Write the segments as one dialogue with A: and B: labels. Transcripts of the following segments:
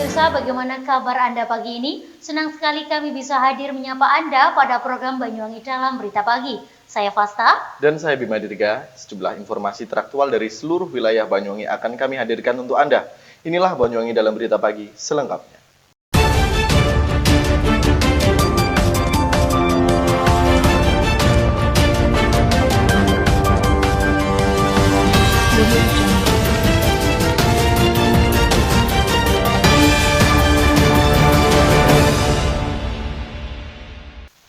A: pemirsa, bagaimana kabar Anda pagi ini? Senang sekali kami bisa hadir menyapa Anda pada program Banyuwangi Dalam Berita Pagi. Saya Fasta.
B: Dan saya Bima Dirga. Sejumlah informasi teraktual dari seluruh wilayah Banyuwangi akan kami hadirkan untuk Anda. Inilah Banyuwangi Dalam Berita Pagi selengkapnya.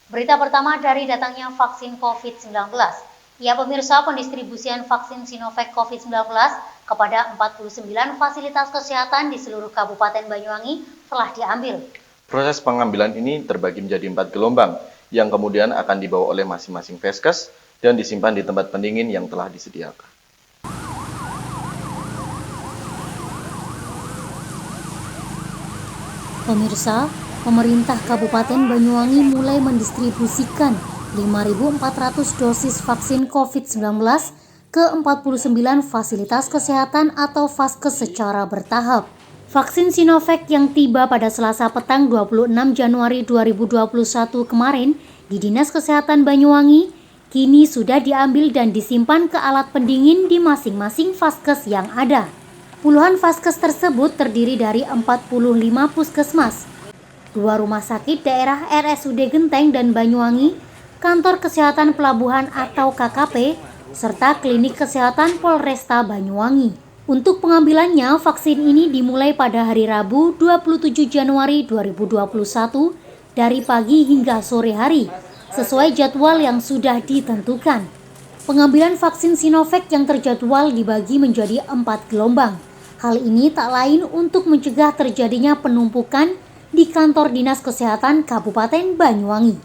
A: Berita pertama dari datangnya vaksin COVID-19. Ya pemirsa, pendistribusian vaksin Sinovac COVID-19 kepada 49 fasilitas kesehatan di seluruh Kabupaten Banyuwangi telah diambil.
B: Proses pengambilan ini terbagi menjadi 4 gelombang yang kemudian akan dibawa oleh masing-masing Vaskes dan disimpan di tempat pendingin yang telah disediakan.
A: Pemirsa, pemerintah Kabupaten Banyuwangi mulai mendistribusikan 5.400 dosis vaksin COVID-19 ke 49 fasilitas kesehatan atau Vaskes secara bertahap. Vaksin Sinovac yang tiba pada Selasa petang 26 Januari 2021 kemarin di Dinas Kesehatan Banyuwangi kini sudah diambil dan disimpan ke alat pendingin di masing-masing Vaskes yang ada. Puluhan Vaskes tersebut terdiri dari 45 puskesmas, 2 rumah sakit daerah RSUD Genteng dan Banyuwangi, kantor kesehatan pelabuhan atau KKP, serta klinik kesehatan Polresta Banyuwangi. Untuk pengambilannya, vaksin ini dimulai pada hari Rabu 27 Januari 2021 dari pagi hingga sore hari, sesuai jadwal yang sudah ditentukan. Pengambilan vaksin Sinovac yang terjadwal dibagi menjadi 4 gelombang. Hal ini tak lain untuk mencegah terjadinya penumpukan di kantor Dinas Kesehatan Kabupaten Banyuwangi.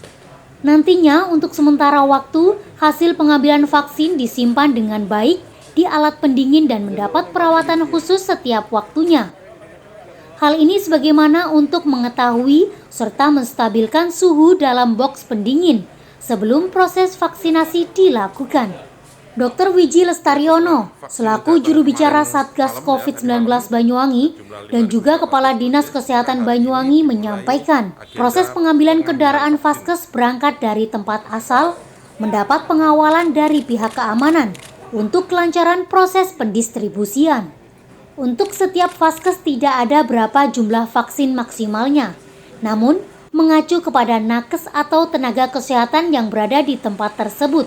A: Nantinya untuk sementara waktu, hasil pengambilan vaksin disimpan dengan baik di alat pendingin dan mendapat perawatan khusus setiap waktunya. Hal ini sebagaimana untuk mengetahui serta menstabilkan suhu dalam box pendingin sebelum proses vaksinasi dilakukan. Dr. Wiji Lestariono, selaku juru bicara Satgas COVID-19 Banyuwangi dan juga Kepala Dinas Kesehatan Banyuwangi menyampaikan, proses pengambilan kendaraan Vaskes berangkat dari tempat asal mendapat pengawalan dari pihak keamanan untuk kelancaran proses pendistribusian. Untuk setiap Vaskes tidak ada berapa jumlah vaksin maksimalnya, namun mengacu kepada nakes atau tenaga kesehatan yang berada di tempat tersebut.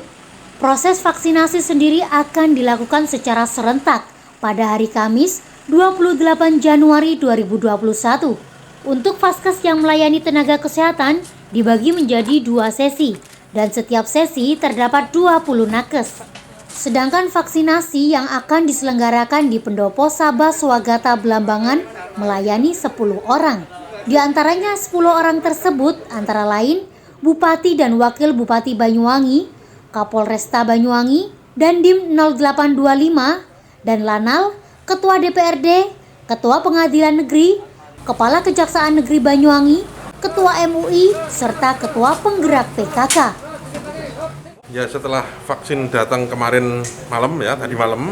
A: Proses vaksinasi sendiri akan dilakukan secara serentak pada hari Kamis 28 Januari 2021. Untuk Vaskes yang melayani tenaga kesehatan dibagi menjadi 2 sesi dan setiap sesi terdapat 20 nakes. Sedangkan vaksinasi yang akan diselenggarakan di Pendopo Sabah Swagata Belambangan melayani 10 orang. Di antaranya 10 orang tersebut antara lain Bupati dan Wakil Bupati Banyuwangi, Kapolresta Banyuwangi, Dandim 0825, dan Lanal, Ketua DPRD, Ketua Pengadilan Negeri, Kepala Kejaksaan Negeri Banyuwangi, Ketua MUI, serta Ketua Penggerak PKK.
C: Ya, setelah vaksin datang kemarin malam tadi malam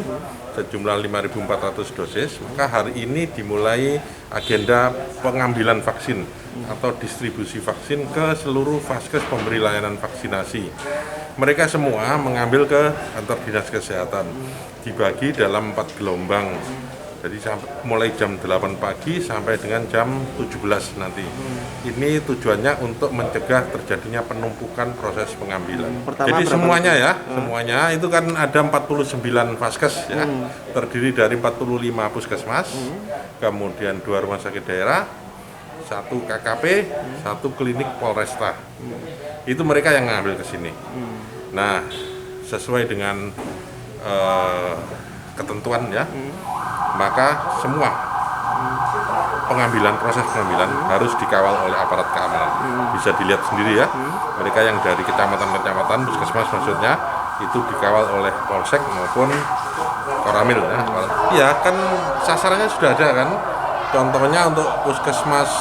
C: sejumlah 5.400 dosis, maka hari ini dimulai agenda pengambilan vaksin atau distribusi vaksin ke seluruh Vaskes pemberi layanan vaksinasi. Mereka semua mengambil ke kantor Dinas Kesehatan, dibagi dalam 4 gelombang. Jadi mulai jam 8 pagi sampai dengan jam 17 nanti. Ini tujuannya untuk mencegah terjadinya penumpukan proses pengambilan. Jadi semuanya semuanya itu kan ada 49 Vaskes terdiri dari 45 puskesmas, kemudian 2 rumah sakit daerah, 1 KKP, 1 klinik Polresta. Itu mereka yang ngambil ke sini. Nah, sesuai dengan ketentuan maka semua proses pengambilan harus dikawal oleh aparat keamanan. Bisa dilihat sendiri mereka yang dari kecamatan-kecamatan, puskesmas maksudnya, itu dikawal oleh Polsek maupun Koramil. Iya, kan sasarannya sudah ada kan. Contohnya untuk puskesmas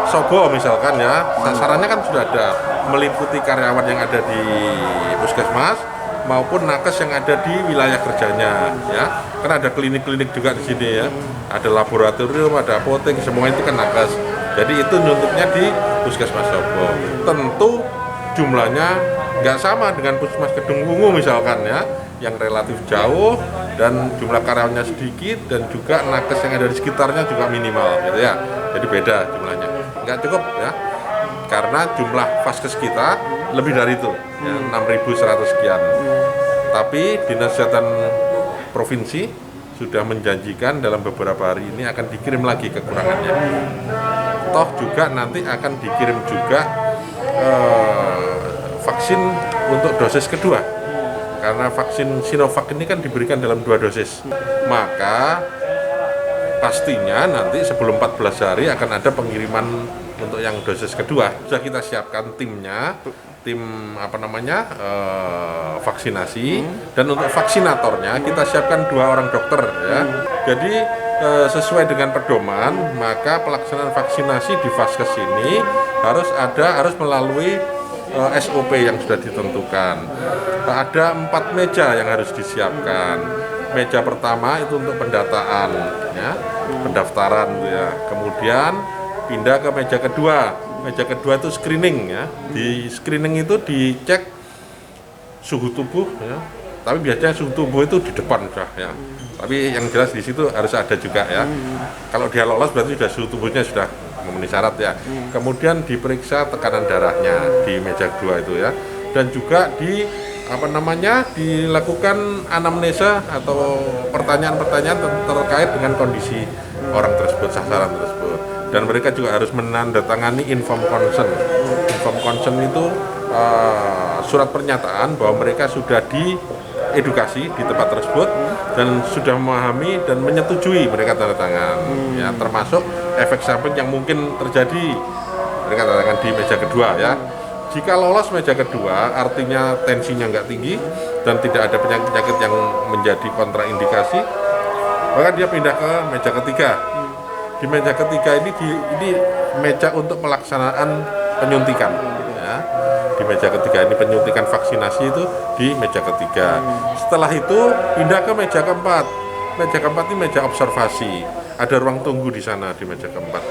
C: Sobo misalkan sasarannya kan sudah ada, meliputi karyawan yang ada di puskesmas, maupun nakes yang ada di wilayah kerjanya, ya. Kan ada klinik-klinik juga di sini ya, ada laboratorium, ada apotek, semua itu kan nakes. Jadi itu nyuntiknya di Puskesmas Sobo. Tentu jumlahnya nggak sama dengan Puskesmas Kedung Wungu misalkan ya, yang relatif jauh dan jumlah karyawannya sedikit dan juga nakes yang ada di sekitarnya juga minimal gitu ya. Jadi beda jumlahnya. Nggak cukup ya. Karena jumlah vaskes kita lebih dari itu, ya, 6.100 sekian. Tapi Dinas Kesehatan Provinsi sudah menjanjikan dalam beberapa hari ini akan dikirim lagi kekurangannya. Toh juga nanti akan dikirim juga vaksin untuk dosis kedua. Karena vaksin Sinovac ini kan diberikan dalam 2 dosis. Maka pastinya nanti sebelum 14 hari akan ada pengiriman untuk yang dosis kedua. Sudah kita siapkan timnya, tim vaksinasi, dan untuk vaksinatornya kita siapkan 2 orang dokter ya. Jadi sesuai dengan pedoman, maka pelaksanaan vaksinasi di vaskes ini harus melalui SOP yang sudah ditentukan. Ada 4 meja yang harus disiapkan. Meja pertama itu untuk pendataan, ya, pendaftaran, ya. Kemudian pindah ke meja kedua. Meja kedua itu screening, ya. Di screening itu dicek suhu tubuh, ya. Tapi biasanya suhu tubuh itu di depan sudah, ya. Tapi yang jelas di situ harus ada juga, ya. Kalau dia lolos berarti sudah suhu tubuhnya sudah memenuhi syarat, ya. Kemudian diperiksa tekanan darahnya di meja kedua itu, ya. Dan juga dilakukan anamnesa atau pertanyaan-pertanyaan terkait dengan kondisi orang tersebut, sasaran tersebut. Dan mereka juga harus menandatangani inform consent. Inform consent itu surat pernyataan bahwa mereka sudah diedukasi di tempat tersebut dan sudah memahami dan menyetujui, mereka tanda tangan, ya, termasuk efek samping yang mungkin terjadi, mereka tanda tangan di meja kedua, ya. Jika lolos meja kedua, artinya tensinya nggak tinggi dan tidak ada penyakit-penyakit yang menjadi kontraindikasi, maka dia pindah ke meja ketiga. Di meja ketiga ini meja untuk pelaksanaan penyuntikan. Ya. Di meja ketiga ini penyuntikan vaksinasi itu di meja ketiga. Setelah itu pindah ke meja keempat. Meja keempat ini meja observasi. Ada ruang tunggu di sana di meja keempat.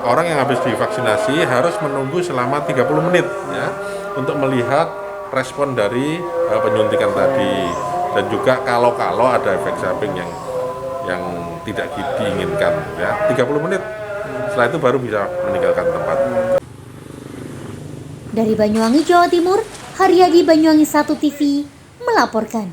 C: Orang yang habis divaksinasi harus menunggu selama 30 menit ya, untuk melihat respon dari penyuntikan tadi. Dan juga kalau ada efek samping yang tidak diinginkan ya, 30 menit. Setelah itu baru bisa meninggalkan tempat.
A: Dari Banyuwangi, Jawa Timur, Haryadi, Banyuwangi 1 TV melaporkan.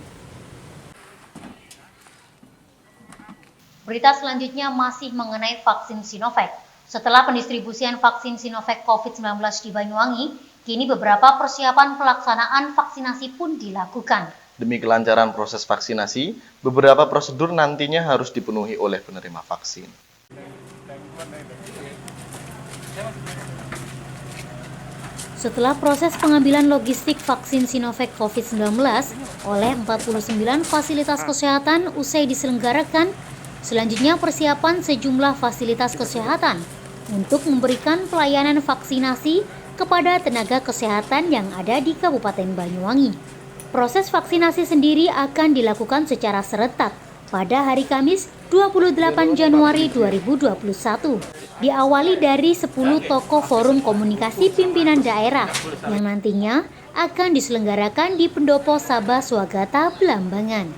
A: Berita selanjutnya masih mengenai vaksin Sinovac. Setelah pendistribusian vaksin Sinovac COVID-19 di Banyuwangi, kini beberapa persiapan pelaksanaan vaksinasi pun dilakukan.
B: Demi kelancaran proses vaksinasi, beberapa prosedur nantinya harus dipenuhi oleh penerima vaksin.
A: Setelah proses pengambilan logistik vaksin Sinovac COVID-19 oleh 49 fasilitas kesehatan usai diselenggarakan, selanjutnya persiapan sejumlah fasilitas kesehatan untuk memberikan pelayanan vaksinasi kepada tenaga kesehatan yang ada di Kabupaten Banyuwangi. Proses vaksinasi sendiri akan dilakukan secara serentak pada hari Kamis 28 Januari 2021. Diawali dari 10 tokoh forum komunikasi pimpinan daerah yang nantinya akan diselenggarakan di Pendopo Sabah Swagata, Belambangan.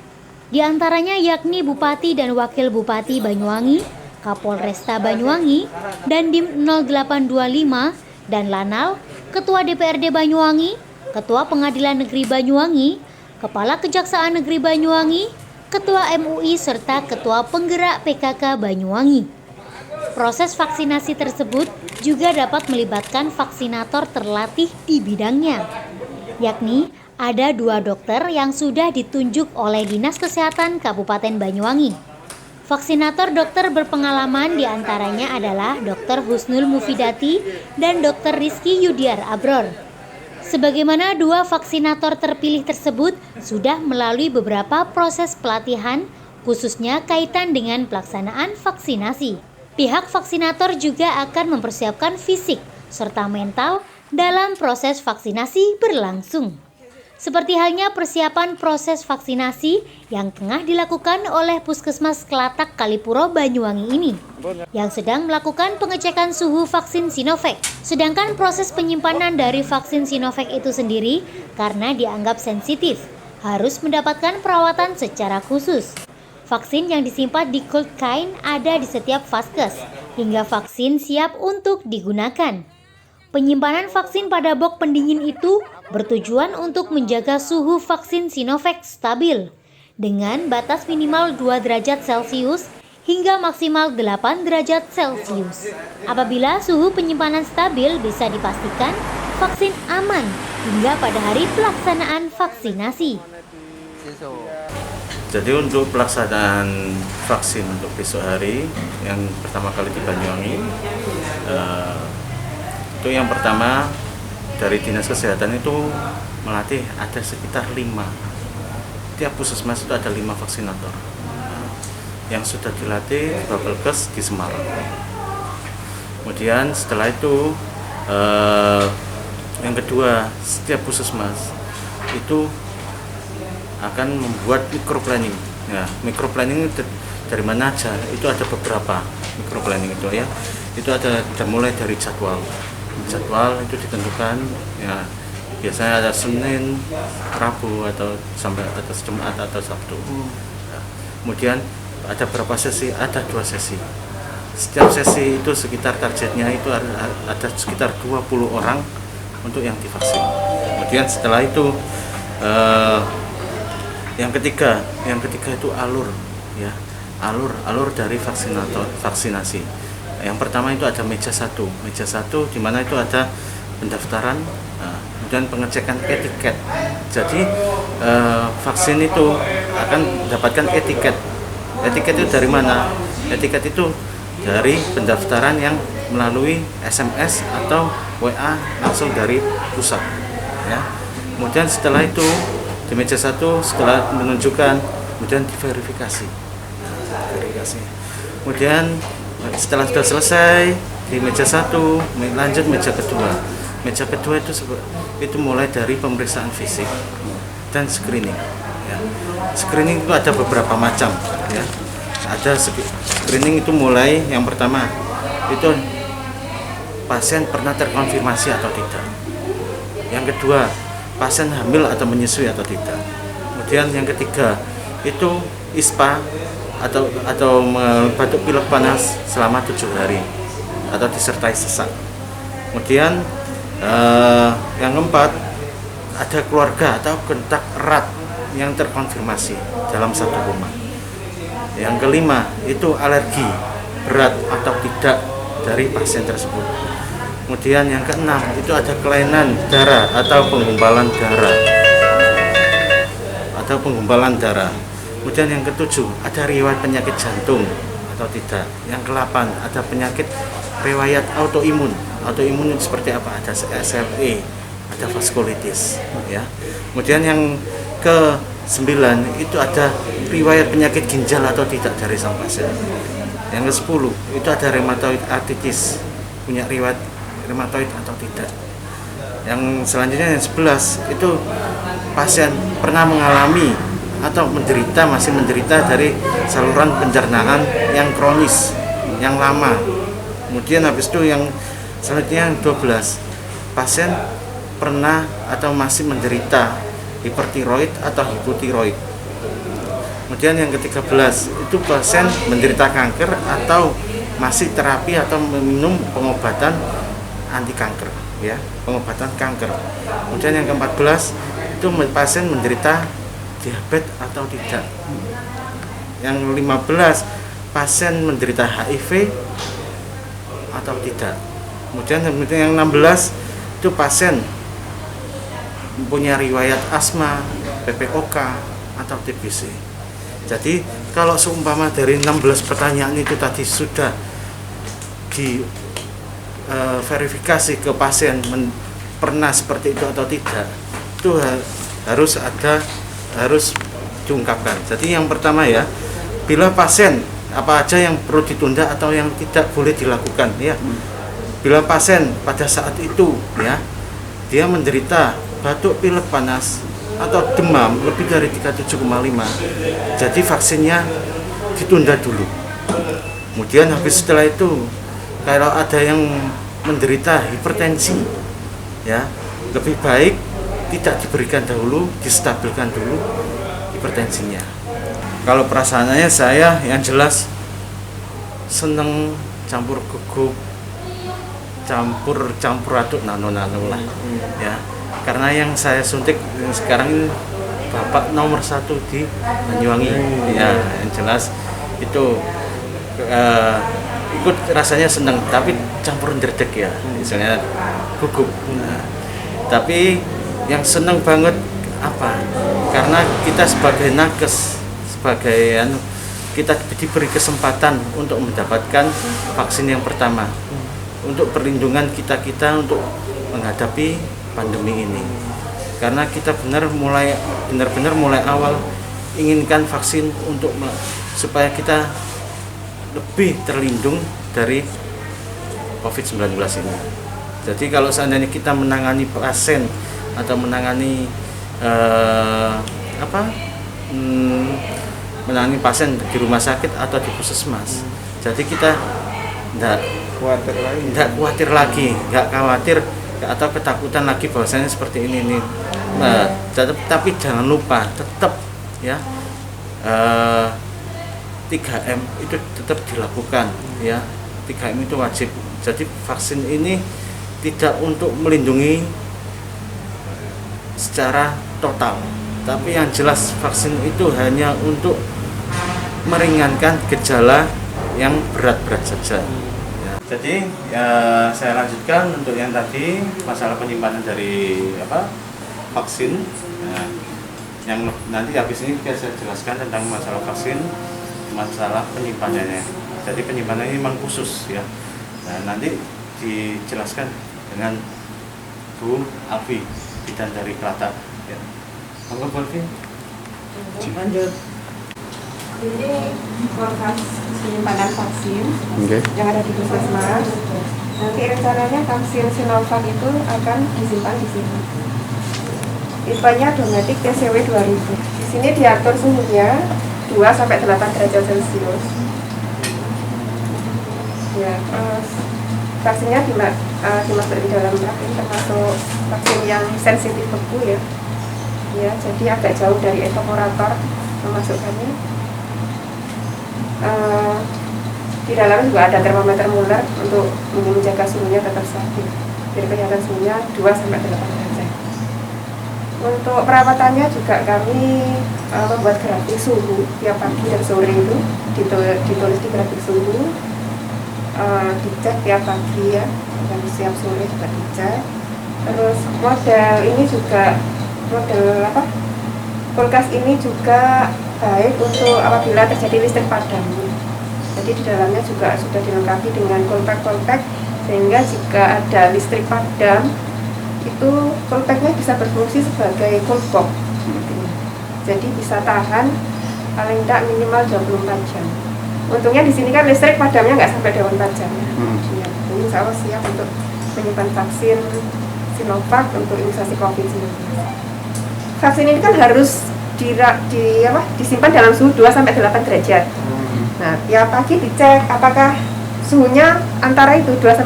A: Di antaranya yakni Bupati dan Wakil Bupati Banyuwangi, Kapolresta Banyuwangi, Dandim 0825, dan Lanal, Ketua DPRD Banyuwangi, Ketua Pengadilan Negeri Banyuwangi, Kepala Kejaksaan Negeri Banyuwangi, Ketua MUI, serta Ketua Penggerak PKK Banyuwangi. Proses vaksinasi tersebut juga dapat melibatkan vaksinator terlatih di bidangnya, yakni ada 2 dokter yang sudah ditunjuk oleh Dinas Kesehatan Kabupaten Banyuwangi. Vaksinator dokter berpengalaman diantaranya adalah Dr. Husnul Mufidati dan Dr. Rizky Yudiar Abror. Sebagaimana 2 vaksinator terpilih tersebut sudah melalui beberapa proses pelatihan, khususnya kaitan dengan pelaksanaan vaksinasi. Pihak vaksinator juga akan mempersiapkan fisik serta mental dalam proses vaksinasi berlangsung. Seperti halnya persiapan proses vaksinasi yang tengah dilakukan oleh Puskesmas Kelatak Kalipuro Banyuwangi ini, yang sedang melakukan pengecekan suhu vaksin Sinovac. Sedangkan proses penyimpanan dari vaksin Sinovac itu sendiri karena dianggap sensitif, harus mendapatkan perawatan secara khusus. Vaksin yang disimpan di cold chain ada di setiap vaskes, hingga vaksin siap untuk digunakan. Penyimpanan vaksin pada box pendingin itu bertujuan untuk menjaga suhu vaksin Sinovac stabil dengan batas minimal 2 derajat Celcius hingga maksimal 8 derajat Celcius. Apabila suhu penyimpanan stabil, bisa dipastikan vaksin aman hingga pada hari pelaksanaan vaksinasi.
D: Jadi untuk pelaksanaan vaksin untuk besok hari yang pertama kali di Banyuwangi, itu yang pertama dari Dinas Kesehatan itu melatih ada sekitar 5. Tiap puskesmas itu ada 5 vaksinator yang sudah dilatih di Babelkes di Semarang. Kemudian setelah itu yang kedua, setiap puskesmas itu akan membuat microplanning. Ya, microplanning dari mana aja? Itu ada beberapa microplanning itu ya. Itu ada mulai dari jadwal itu ditentukan ya, biasanya ada Senin, Rabu atau sampai atas Jumat atau Sabtu. Ya. Kemudian ada berapa sesi? Ada 2 sesi. Setiap sesi itu sekitar targetnya itu ada sekitar 20 orang untuk yang divaksin. Kemudian setelah itu yang ketiga itu alur ya, alur dari vaksinasi. Yang pertama itu ada meja satu di mana itu ada pendaftaran, kemudian pengecekan etiket. Jadi vaksin itu akan mendapatkan etiket. Etiket itu dari mana? Etiket itu dari pendaftaran yang melalui SMS atau WA langsung dari pusat. Ya. Kemudian setelah itu di meja 1 setelah menunjukkan, kemudian diverifikasi. Kemudian setelah sudah selesai di meja 1, lanjut meja kedua. Meja kedua itu mulai dari pemeriksaan fisik dan screening. Ya. Screening itu ada beberapa macam. Ya. Ada screening itu mulai yang pertama itu pasien pernah terkonfirmasi atau tidak. Yang kedua, pasien hamil atau menyusui atau tidak. Kemudian yang ketiga itu ISPA atau batuk pilek panas selama 7 hari atau disertai sesak. Kemudian yang keempat ada keluarga atau kontak erat yang terkonfirmasi dalam satu rumah. Yang kelima itu alergi berat atau tidak dari pasien tersebut. Kemudian yang keenam itu ada kelainan darah atau penggumpalan darah. Kemudian yang ketujuh ada riwayat penyakit jantung atau tidak. Yang ke-8 ada penyakit riwayat autoimun. Autoimun itu seperti apa? Ada SLE, ada vaskulitis. Ya. Kemudian yang ke-9 itu ada riwayat penyakit ginjal atau tidak dari sang pasien. Yang ke-10 itu ada rheumatoid arthritis, punya riwayat rheumatoid atau tidak. Yang selanjutnya yang 11 itu pasien pernah mengalami atau masih menderita dari saluran pencernaan yang kronis, yang lama. Kemudian habis itu yang selanjutnya yang 12 pasien pernah atau masih menderita hipertiroid atau hipotiroid. Kemudian yang ke-13 itu pasien menderita kanker atau masih terapi atau meminum pengobatan anti kanker, ya, pengobatan kanker. Kemudian yang ke-14 itu pasien menderita diabetes atau tidak. Yang 15 pasien menderita HIV atau tidak. Kemudian yang 16 itu pasien mempunyai riwayat asma, PPOK atau TBC. Jadi kalau seumpama dari 16 pertanyaan itu tadi sudah verifikasi ke pasien pernah seperti itu atau tidak, itu harus diungkapkan. Jadi yang pertama ya, bila pasien apa aja yang perlu ditunda atau yang tidak boleh dilakukan ya. Bila pasien pada saat itu ya dia menderita batuk pilek panas atau demam lebih dari 37,5, jadi vaksinnya ditunda dulu. Kemudian habis setelah itu, kalau ada yang menderita hipertensi, ya lebih baik tidak diberikan dahulu, distabilkan dulu hipertensinya. Kalau perasaannya saya yang jelas seneng campur gugup, campur aduk nano lah, ya. Karena yang saya suntik sekarang ini bapak nomor 1 di Banyuwangi, ya yang jelas itu ikut rasanya seneng, tapi campur ndredeg ya, misalnya gugup. Nah, tapi yang seneng banget apa? Karena kita sebagai nakes, sebagai kita diberi kesempatan untuk mendapatkan vaksin yang pertama untuk perlindungan kita untuk menghadapi pandemi ini. Karena kita benar-benar mulai awal inginkan vaksin supaya kita lebih terlindung dari COVID-19 ini. Jadi kalau seandainya kita menangani pasien atau menangani menangani pasien di rumah sakit atau di puskesmas, jadi kita tidak khawatir lagi, atau ketakutan lagi bahwasanya seperti ini. Tapi jangan lupa tetap ya 3M itu tetap dilakukan, ya 3M itu wajib. Jadi vaksin ini tidak untuk melindungi secara total, tapi yang jelas vaksin itu hanya untuk meringankan gejala yang berat-berat saja. Ya. Jadi saya lanjutkan untuk yang tadi masalah penyimpanan dari vaksin. Nah, yang nanti habis ini saya jelaskan tentang masalah vaksin, masalah penyimpanannya. Jadi penyimpanan ini memang khusus ya. Nah, nanti dijelaskan dengan Bu Alfi, bidan dari Kelata. Ya. Monggo Bu Alfi.
E: Lanjut. Ini markas penyimpanan vaksin yang ada di puskesmas. Nanti rencananya vaksin Sinovac itu akan disimpan di sini. Tipenya Dometic TCW 2000. Di sini diatur suhunya 2-8 derajat Celcius. Ya, terus vaksinnya dimasukkan di dalam vaksin, termasuk vaksin yang sensitif beku ya. Ya, jadi agak jauh dari evaporator memasukkannya. Di dalamnya juga ada termometer Muller untuk menjaga suhunya tetap stabil. Jadi kelihatan suhunya 2-8 derajat. Untuk perawatannya juga kami membuat grafik suhu tiap pagi dan sore itu ditulis di grafik suhu, dicek tiap pagi ya, dan siap sore juga dicek. Terus model ini juga kulkas ini juga baik untuk apabila terjadi listrik padam. Jadi di dalamnya juga sudah dilengkapi dengan kolpek sehingga jika ada listrik padam itu kolpeknya bisa berfungsi sebagai cold box. Jadi bisa tahan paling tidak minimal 24 jam. Untungnya di sini kan listrik padamnya nggak sampai 24 jam. Ya, jadi insya Allah siap untuk menyimpan vaksin Sinovac untuk imunisasi COVID-19. Vaksin ini kan harus disimpan dalam suhu 2-8 derajat. Nah, tiap pagi dicek apakah suhunya antara itu 2-8.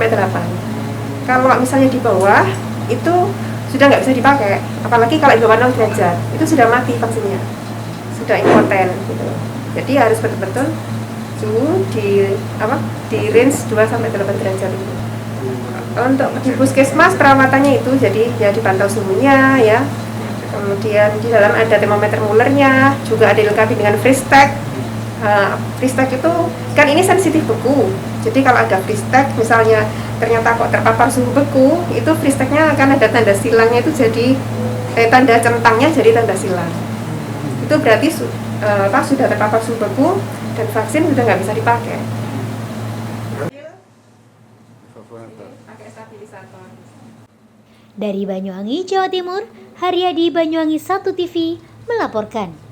E: Kalau misalnya di bawah itu sudah nggak bisa dipakai, apalagi kalau di bawah 0 derajat itu sudah mati vaksinnya, sudah impoten gitu. Jadi harus betul-betul suhu di range 2-8 derajat itu. Untuk di puskesmas perawatannya itu jadi ya dipantau suhunya ya, kemudian di dalam ada termometer Mullernya, juga ada dilengkapi dengan freeze-tag. Freeze-tag itu kan ini sensitif beku, jadi kalau ada freeze-tag misalnya ternyata kok terpapar suhu beku, itu freeze-tagnya akan ada tanda silangnya, itu jadi tanda centangnya jadi tanda silang. Itu berarti sudah terpapar suhu beku dan vaksin sudah nggak bisa dipakai. Pakai stabilisator.
A: Dari Banyuwangi, Jawa Timur, Haryadi Banyuwangi 1 TV melaporkan.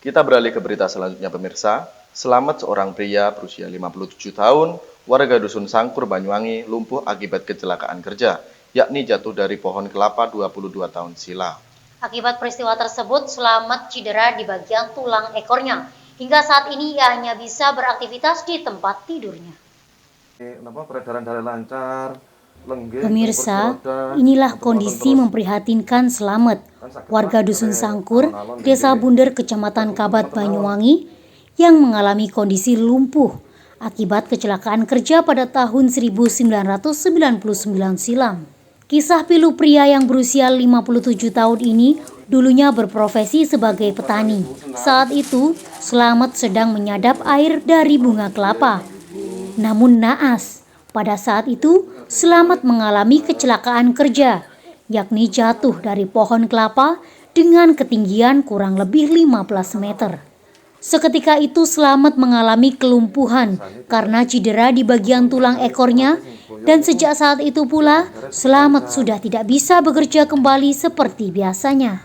B: Kita beralih ke berita selanjutnya pemirsa. Selamat seorang pria berusia 57 tahun warga Dusun Sangkur, Banyuwangi lumpuh akibat kecelakaan kerja, yakni jatuh dari pohon kelapa 22 tahun silam.
A: Akibat peristiwa tersebut, Slamet cedera di bagian tulang ekornya. Hingga saat ini ia hanya bisa beraktivitas di tempat tidurnya.
B: Peredaran darah lancar,
A: Pemirsa, inilah kondisi memprihatinkan Slamet, warga Dusun Sangkur, Desa Bunder, Kecamatan Kabat, Banyuwangi, yang mengalami kondisi lumpuh akibat kecelakaan kerja pada tahun 1999 silam. Kisah pilu pria yang berusia 57 tahun ini dulunya berprofesi sebagai petani. Saat itu, Slamet sedang menyadap air dari bunga kelapa. Namun naas, pada saat itu Slamet mengalami kecelakaan kerja, yakni jatuh dari pohon kelapa dengan ketinggian kurang lebih 15 meter. Seketika itu Slamet mengalami kelumpuhan karena cedera di bagian tulang ekornya, dan sejak saat itu pula Slamet sudah tidak bisa bekerja kembali seperti biasanya.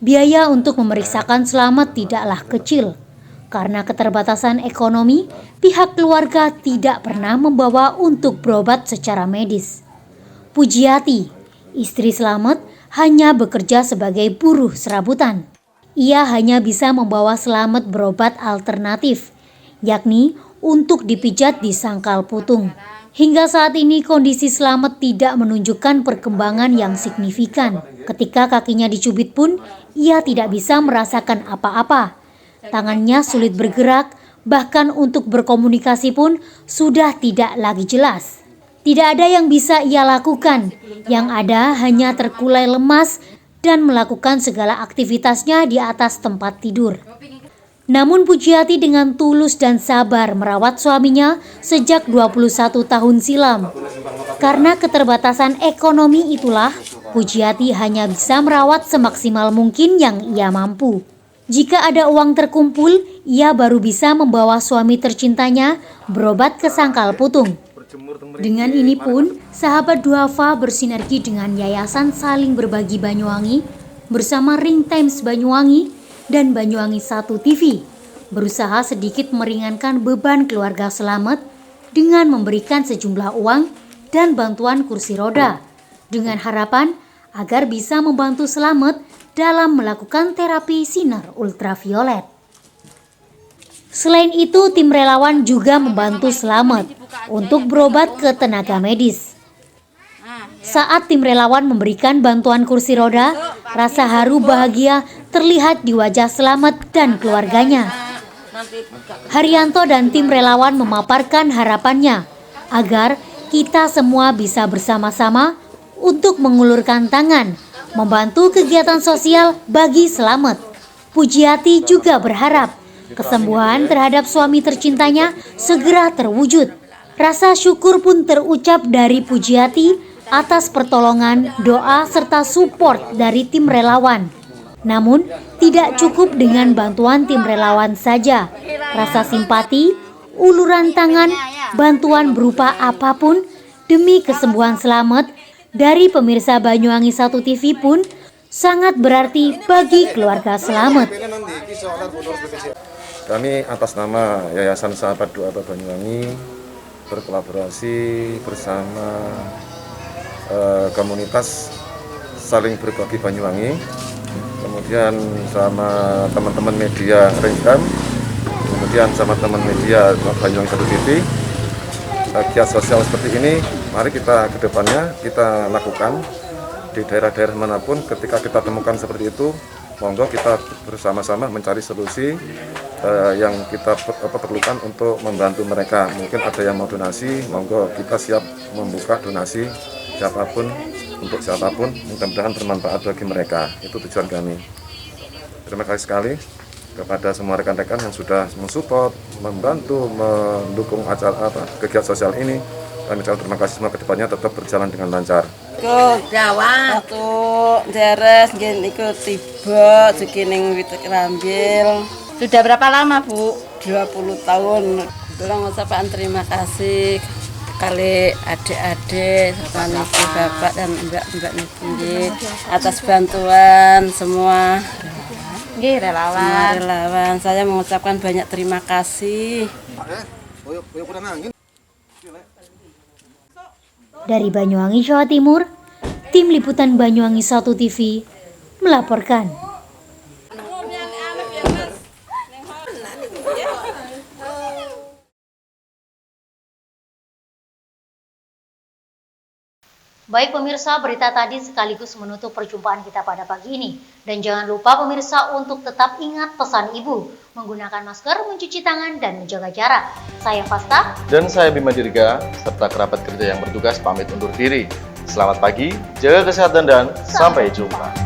A: Biaya untuk memeriksakan Slamet tidaklah kecil. Karena keterbatasan ekonomi, pihak keluarga tidak pernah membawa untuk berobat secara medis. Pujiati, istri Slamet, hanya bekerja sebagai buruh serabutan. Ia hanya bisa membawa Slamet berobat alternatif, yakni untuk dipijat di sangkal putung. Hingga saat ini kondisi Slamet tidak menunjukkan perkembangan yang signifikan. Ketika kakinya dicubit pun, ia tidak bisa merasakan apa-apa. Tangannya sulit bergerak, bahkan untuk berkomunikasi pun sudah tidak lagi jelas. Tidak ada yang bisa ia lakukan, yang ada hanya terkulai lemas dan melakukan segala aktivitasnya di atas tempat tidur. Namun Pujiati dengan tulus dan sabar merawat suaminya sejak 21 tahun silam. Karena keterbatasan ekonomi itulah, Pujiati hanya bisa merawat semaksimal mungkin yang ia mampu. Jika ada uang terkumpul, ia baru bisa membawa suami tercintanya berobat ke sangkal putung. Dengan ini pun, sahabat duafa bersinergi dengan Yayasan Saling Berbagi Banyuwangi bersama Ring Times Banyuwangi dan Banyuwangi 1 TV berusaha sedikit meringankan beban keluarga Slamet dengan memberikan sejumlah uang dan bantuan kursi roda dengan harapan agar bisa membantu Slamet dalam melakukan terapi sinar ultraviolet. Selain itu, tim relawan juga membantu Slamet untuk berobat ke tenaga medis. Saat tim relawan memberikan bantuan kursi roda, rasa haru bahagia terlihat di wajah Slamet dan keluarganya. Haryanto dan tim relawan memaparkan harapannya agar kita semua bisa bersama-sama untuk mengulurkan tangan membantu kegiatan sosial bagi Slamet. Pujiati juga berharap kesembuhan terhadap suami tercintanya segera terwujud. Rasa syukur pun terucap dari Pujiati atas pertolongan, doa, serta support dari tim relawan. Namun, tidak cukup dengan bantuan tim relawan saja. Rasa simpati, uluran tangan, bantuan berupa apapun demi kesembuhan Slamet dari pemirsa Banyuwangi 1 TV pun sangat berarti bagi keluarga Slamet.
F: Kami atas nama Yayasan Sahabat Duafa Banyuwangi berkolaborasi bersama komunitas Saling Berbagi Banyuwangi, kemudian sama teman-teman media Ring Times, kemudian sama teman media Banyuwangi 1 TV. Kegiatan sosial seperti ini, mari kita ke depannya kita lakukan di daerah-daerah manapun. Ketika kita temukan seperti itu, monggo kita bersama-sama mencari solusi yang kita perlukan untuk membantu mereka. Mungkin ada yang mau donasi, monggo kita siap membuka donasi siapapun, untuk siapapun, mudah-mudahan bermanfaat bagi mereka. Itu tujuan kami. Terima kasih sekali kepada semua rekan-rekan yang sudah mensupport, membantu, mendukung acara kegiatan sosial ini. Kami ucapkan terima kasih, semua kedepannya tetap berjalan dengan lancar.
G: Jawa untuk deres gini ikut tiba sekining wit kerambil. Sudah berapa lama, Bu? 20 tahun. Tolong ucapan terima kasih kali adik-adik, sama bapak dan mbak Niki atas bantuan semua. Relawan. Saya mengucapkan banyak terima kasih.
A: Dari Banyuwangi, Jawa Timur, Tim Liputan Banyuwangi 1 TV melaporkan. Baik pemirsa, berita tadi sekaligus menutup perjumpaan kita pada pagi ini. Dan jangan lupa pemirsa untuk tetap ingat pesan ibu, menggunakan masker, mencuci tangan, dan menjaga jarak. Saya Fasta.
B: Dan saya Bima Dirga, serta kerabat kerja yang bertugas pamit undur diri. Selamat pagi, jaga kesehatan dan sampai jumpa.